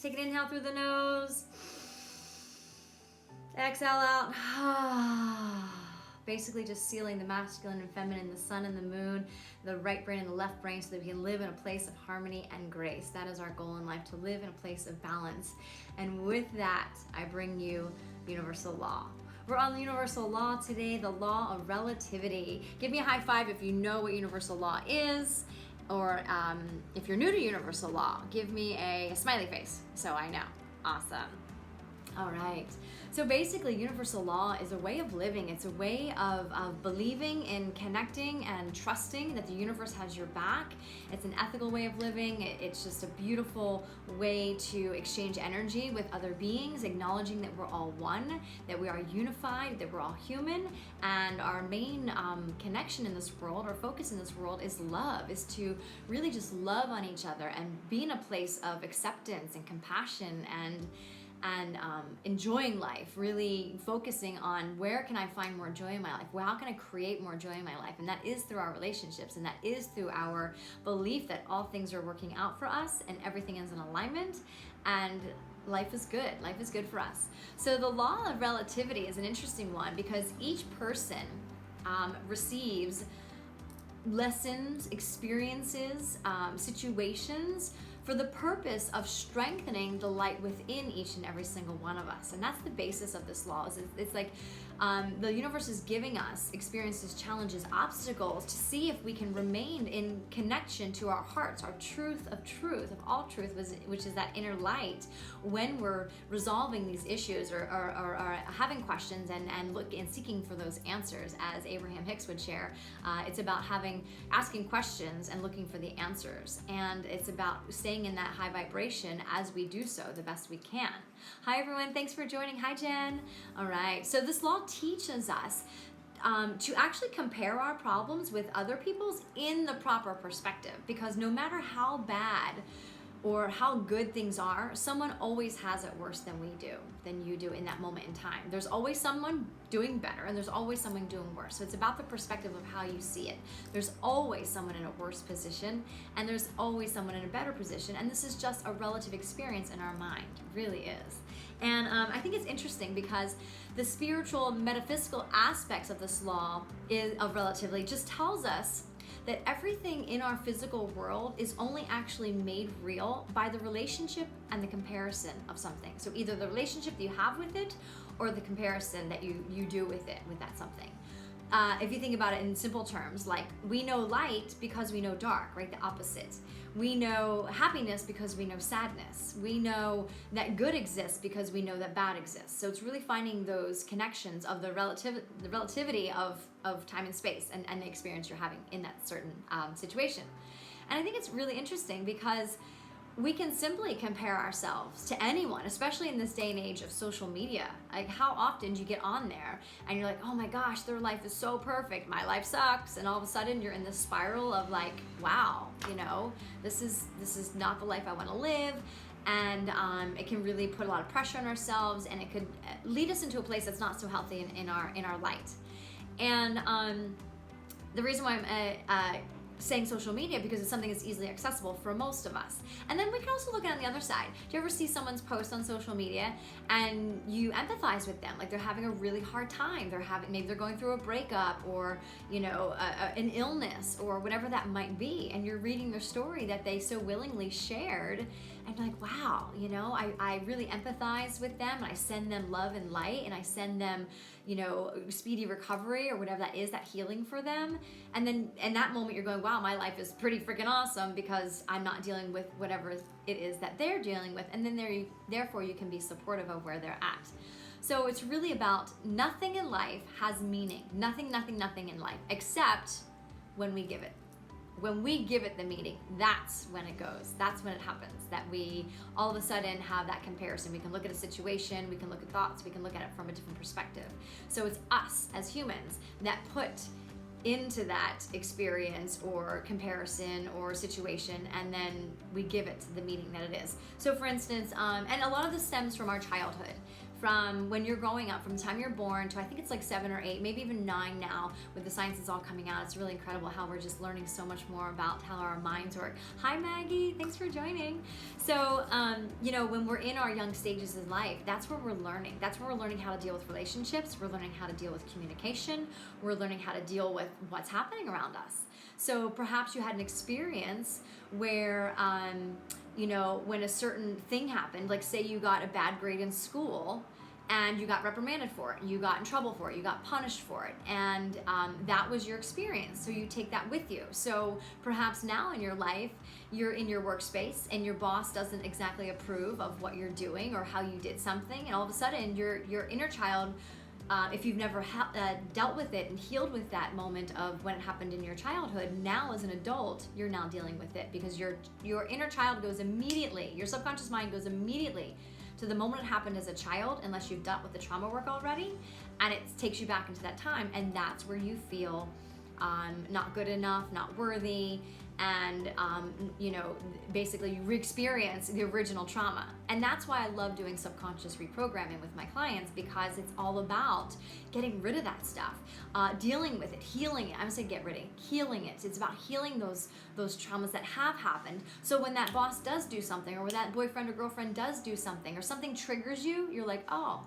Take an inhale through the nose. Exhale out. Basically just sealing the masculine and feminine, the sun and the moon, the right brain and the left brain, so that we can live in a place of harmony and grace. That is our goal in life, to live in a place of balance. And with that, I bring you universal law. We're on the universal law today, the law of relativity. Give me a high five if you know what universal law is, or if you're new to universal law, give me a smiley face so I know. Awesome. All right. So basically, universal law is a way of living. It's a way of believing in connecting and trusting that the universe has your back. It's an ethical way of living. It's just a beautiful way to exchange energy with other beings, acknowledging that we're all one, that we are unified, that we're all human, and our main connection in this world, our focus in this world, is love, is to really just love on each other and be in a place of acceptance and compassion and enjoying life, really focusing on where can I find more joy in my life? Well, how can I create more joy in my life? And that is through our relationships, and that is through our belief that all things are working out for us and everything is in alignment, and life is good. Life is good for us. So the law of relativity is an interesting one, because each person receives lessons, experiences, situations for the purpose of strengthening the light within each and every single one of us. And that's the basis of this law. It's like the universe is giving us experiences, challenges, obstacles to see if we can remain in connection to our hearts, our truth, of all truth, which is that inner light, when we're resolving these issues or having questions and seeking for those answers. As Abraham Hicks would share, it's about asking questions and looking for the answers. And it's about staying in that high vibration as we do so the best we can. Hi everyone, thanks for joining. Hi Jen. All right, so this law teaches us to actually compare our problems with other people's in the proper perspective, because no matter how bad or how good things are, someone always has it worse than you do in that moment in time. There's always someone doing better, and there's always someone doing worse. So it's about the perspective of how you see it. There's always someone in a worse position, and there's always someone in a better position, and this is just a relative experience in our mind. It really is. And I think it's interesting because the spiritual, metaphysical aspects of this law of relativity just tells us that everything in our physical world is only actually made real by the relationship and the comparison of something. So either the relationship that you have with it, or the comparison that you do with it, with that something. If you think about it in simple terms, like we know light because we know dark, right? The opposite. We know happiness because we know sadness. We know that good exists because we know that bad exists. So it's really finding those connections of the relativity of time and space and the experience you're having in that certain situation. And I think it's really interesting because we can simply compare ourselves to anyone, especially in this day and age of social media. Like, how often do you get on there and you're like, oh my gosh, their life is so perfect, my life sucks, and all of a sudden you're in this spiral of like, wow, this is not the life I want to live. And it can really put a lot of pressure on ourselves, and it could lead us into a place that's not so healthy in our light. And the reason why I'm saying social media, because it's something that's easily accessible for most of us. And then we can also look at it on the other side. Do you ever see someone's post on social media and you empathize with them? Like, they're having a really hard time. Maybe they're going through a breakup, or an illness, or whatever that might be. And you're reading their story that they so willingly shared, and you're like, wow, I really empathize with them, and I send them love and light, and I send them, speedy recovery, or whatever that is, that healing for them. And then in that moment you're going, wow, my life is pretty freaking awesome because I'm not dealing with whatever it is that they're dealing with. And then therefore you can be supportive of where they're at. So it's really about nothing in life has meaning. Nothing in life, except when we give it. When we give it the meaning, that's when it goes. That's when it happens, that we all of a sudden have that comparison. We can look at a situation, we can look at thoughts, we can look at it from a different perspective. So it's us as humans that put into that experience or comparison or situation, and then we give it the meaning that it is. So for instance, and a lot of this stems from our childhood. from when you're growing up, from the time you're born to I think it's like 7 or 8, maybe even 9 now with the science that's all coming out. It's really incredible how we're just learning so much more about how our minds work. Hi Maggie, thanks for joining. So, you know, when we're in our young stages of life, that's where we're learning. That's where we're learning how to deal with relationships. We're learning how to deal with communication. We're learning how to deal with what's happening around us. So perhaps you had an experience where, you know, when a certain thing happened, like say you got a bad grade in school and you got reprimanded for it, you got in trouble for it, you got punished for it, and that was your experience. So you take that with you. So perhaps now in your life, you're in your workspace and your boss doesn't exactly approve of what you're doing or how you did something, and all of a sudden your inner child, if you've never dealt with it and healed with that moment of when it happened in your childhood, now as an adult, you're now dealing with it because your inner child goes immediately, your subconscious mind goes immediately to the moment it happened as a child, unless you've dealt with the trauma work already, and it takes you back into that time, and that's where you feel not good enough, not worthy, and you know, basically you re-experience the original trauma. And that's why I love doing subconscious reprogramming with my clients, because it's all about getting rid of that stuff, dealing with it, healing it. I would say get rid of it, healing it. It's about healing those traumas that have happened. So when that boss does do something, or when that boyfriend or girlfriend does do something, or something triggers you, you're like, oh,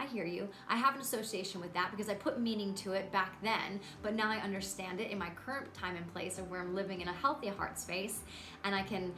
I hear you. I have an association with that because I put meaning to it back then, but now I understand it in my current time and place of where I'm living in a healthy heart space, and I can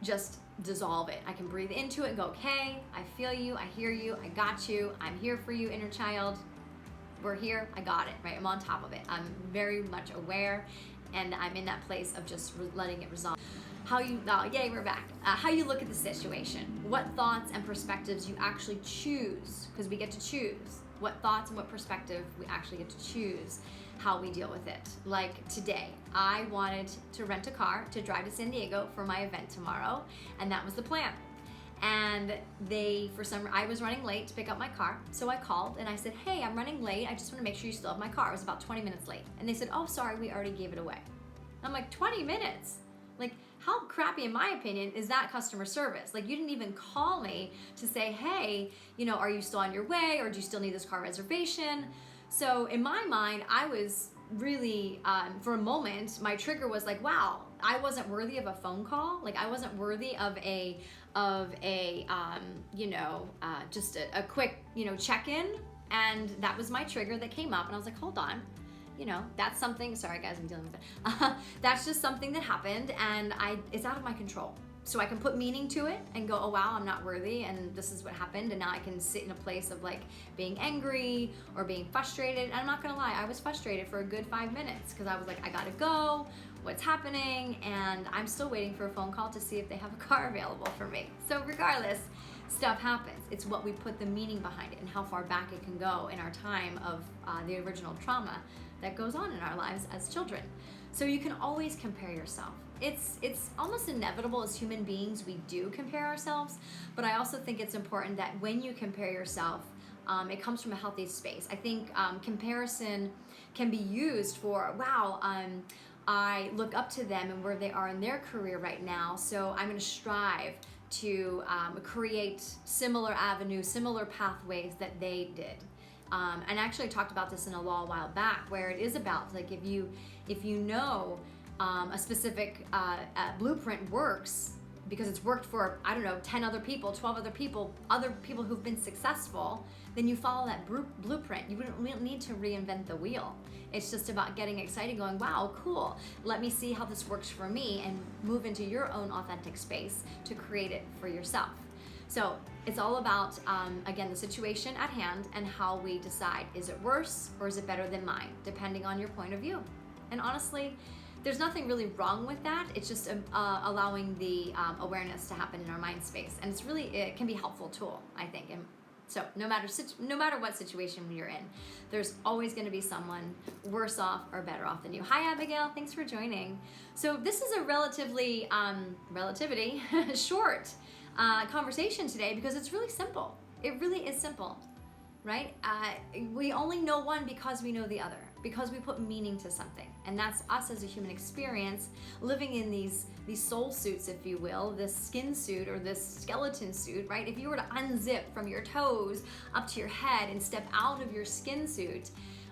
just dissolve it. I can breathe into it and go, okay, I feel you, I hear you, I got you, I'm here for you, inner child. We're here, I got it, right? I'm on top of it. I'm very much aware, and I'm in that place of just letting it resolve. Yay, we're back. How you look at the situation, what thoughts and perspectives you actually choose, because we get to choose what thoughts and what perspective we actually get to choose how we deal with it. Like today, I wanted to rent a car to drive to San Diego for my event tomorrow, and that was the plan. And I was running late to pick up my car, so I called and I said, hey, I'm running late, I just want to make sure you still have my car. I was about 20 minutes late. And they said, oh, sorry, we already gave it away. I'm like, 20 minutes? Like, how crappy, in my opinion, is that customer service? Like, you didn't even call me to say, hey, you know, are you still on your way, or do you still need this car reservation? So in my mind, I was really, for a moment, my trigger was like, wow, I wasn't worthy of a phone call. Like, I wasn't worthy of just a quick, you know, check-in. And that was my trigger that came up, and I was like, hold on. You know, that's something, sorry guys, I'm dealing with it. That's just something that happened, and it's out of my control. So I can put meaning to it and go, oh wow, I'm not worthy, and this is what happened, and now I can sit in a place of like being angry or being frustrated. And I'm not gonna lie, I was frustrated for a good 5 minutes because I was like, I gotta go, what's happening? And I'm still waiting for a phone call to see if they have a car available for me. So regardless, stuff happens. It's what we put the meaning behind it and how far back it can go in our time of the original trauma that goes on in our lives as children. So you can always compare yourself. It's almost inevitable as human beings, we do compare ourselves, but I also think it's important that when you compare yourself, it comes from a healthy space. I think comparison can be used for, wow, I look up to them and where they are in their career right now, so I'm gonna strive to create similar avenues, similar pathways that they did. And actually I talked about this in a law a while back, where it is about, like, if you know a specific blueprint works because it's worked for, I don't know, 10 other people, 12 other people who've been successful, then you follow that blueprint. You don't need to reinvent the wheel. It's just about getting excited, going, wow, cool. Let me see how this works for me, and move into your own authentic space to create it for yourself. So it's all about, again, the situation at hand and how we decide, is it worse or is it better than mine, depending on your point of view. And honestly, there's nothing really wrong with that. It's just allowing the awareness to happen in our mind space. And it can be a helpful tool, I think. And so no matter what situation you're in, there's always gonna be someone worse off or better off than you. Hi Abigail, thanks for joining. So this is a relatively short conversation today, because it's really simple. It really is simple, right? We only know one because we know the other. because we put meaning to something. And that's us as a human experience, living in these soul suits, if you will, this skin suit or this skeleton suit, right? If you were to unzip from your toes up to your head and step out of your skin suit,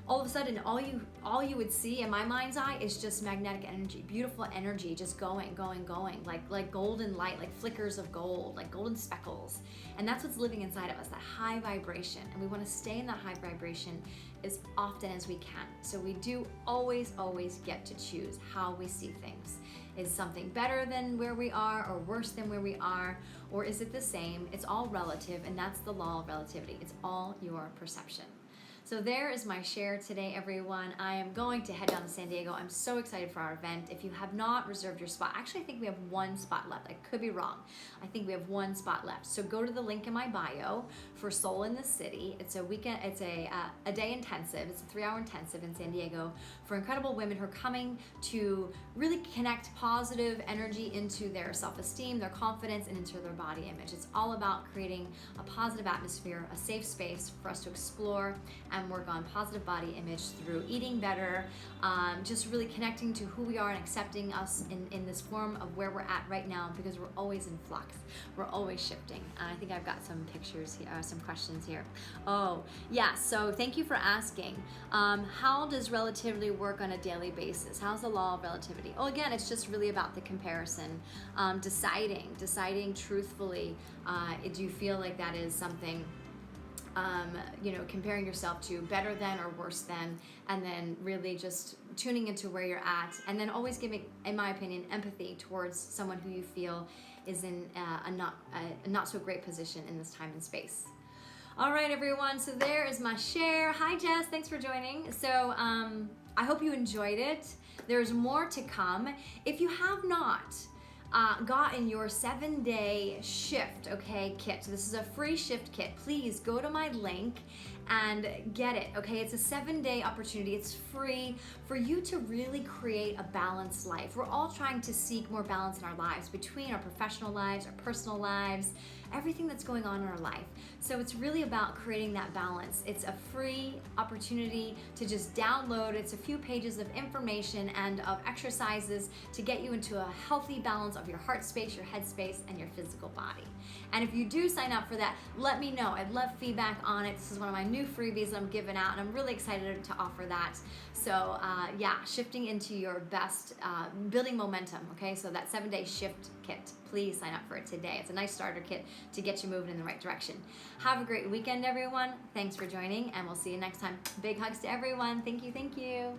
all of a sudden, all you would see in my mind's eye is just magnetic energy, beautiful energy, just going, like golden light, like flickers of gold, like golden speckles. And that's what's living inside of us, that high vibration. And we want to stay in that high vibration as often as we can. So we do always get to choose how we see things. Is something better than where we are or worse than where we are? Or is it the same? It's all relative, and that's the law of relativity. It's all your perception. So there is my share today, everyone. I am going to head down to San Diego. I'm so excited for our event. If you have not reserved your spot, actually I think we have one spot left. I could be wrong. I think we have one spot left. So go to the link in my bio for Soul in the City. It's a weekend, it's a day intensive. It's a 3-hour intensive in San Diego for incredible women who are coming to really connect positive energy into their self-esteem, their confidence, and into their body image. It's all about creating a positive atmosphere, a safe space for us to explore and work on positive body image through eating better, just really connecting to who we are and accepting us in this form of where we're at right now, because we're always in flux. We're always shifting. I think I've got some pictures here, some questions here. Oh, yeah, so thank you for asking. How does relativity work on a daily basis? How's the law of relativity? Oh, again, it's just really about the comparison, deciding truthfully, do you feel like that is something comparing yourself to better than or worse than, and then really just tuning into where you're at, and then always giving, in my opinion, empathy towards someone who you feel is in a not so great position in this time and space. All right, everyone, so there is my share. Hi, Jess, thanks for joining. So I hope you enjoyed it. There's more to come. If you have not gotten your 7-day shift, okay, kit. So this is a free shift kit. Please go to my link and get it, okay? It's a 7-day opportunity. It's free for you to really create a balanced life. We're all trying to seek more balance in our lives, between our professional lives, our personal lives, everything that's going on in our life. So it's really about creating that balance. It's a free opportunity to just download. It's a few pages of information and of exercises to get you into a healthy balance of your heart space, your head space, and your physical body. And if you do sign up for that, let me know. I'd love feedback on it. This is one of my new freebies I'm giving out, and I'm really excited to offer that. So yeah, shifting into your best, building momentum, okay? So that 7-day shift kit, please sign up for it today. It's a nice starter kit to get you moving in the right direction. Have a great weekend, everyone. Thanks for joining, and we'll see you next time. Big hugs to everyone. Thank you, thank you.